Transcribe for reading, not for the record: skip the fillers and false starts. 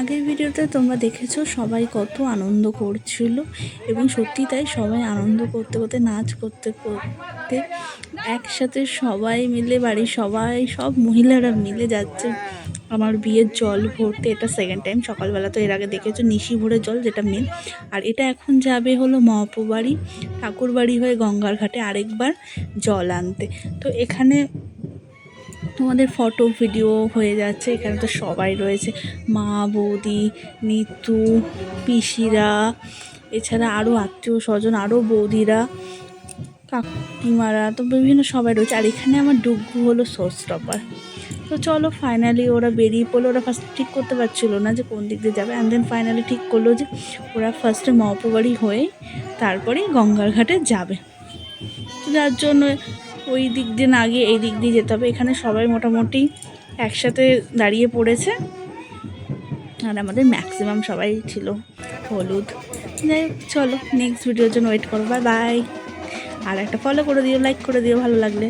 আগের ভিডিওতে তোমরা দেখেছো সবাই কত আনন্দ করছিল এবং সত্যি তাই সবাই আনন্দ করতে করতে নাচ করতে করতে একসাথে সবাই মিলে বাড়ির সব মহিলারা মিলে যাচ্ছে আমার বিয়ের জল ভরতে। এটা সেকেন্ড টাইম, সকালবেলা তো এর আগে দেখেছো নিশি ভরে জল যেটা মেন, আর এটা এখন যাবে হলো মহাপু বাড়ি ঠাকুর বাড়ি হয়ে গঙ্গার ঘাটে আরেকবার জল আনতে। তো এখানে তোমাদের ফটো ভিডিও হয়ে যাচ্ছে, এখানে তো সবাই রয়েছে, মা বৌদি নিতু পিসিরা, এছাড়া আরও আত্মীয় স্বজন আরও বৌদিরা কাকিমারা, তো বিভিন্ন সবাই রয়েছে। আর এখানে আমার ডুগু হলো শো স্টপার। তো চলো ফাইনালি ওরা বেরিয়ে পড়লো। ওরা ফার্স্ট ঠিক করতে পারছিলো না যে কোন দিক দিয়ে যাবে, অ্যান্ড দেন ফাইনালি ঠিক করলো যে ওরা ফার্স্টে মহাপু বাড়ি হয়ে তারপরে গঙ্গার ঘাটে যাবে। তো যার জন্য ওই দিক দিয়ে না গিয়ে এই দিক দিয়ে যেতে হবে। এখানে সবাই মোটামুটি একসাথে দাঁড়িয়ে পড়েছে, আর আমাদের ম্যাক্সিমাম সবাই ছিল হলুদ। যাই হোক, চলো নেক্সট ভিডিওর জন্য ওয়েট করো। Bye bye. আর একটা ফলো করে দিও, লাইক করে দিও ভালো লাগলে।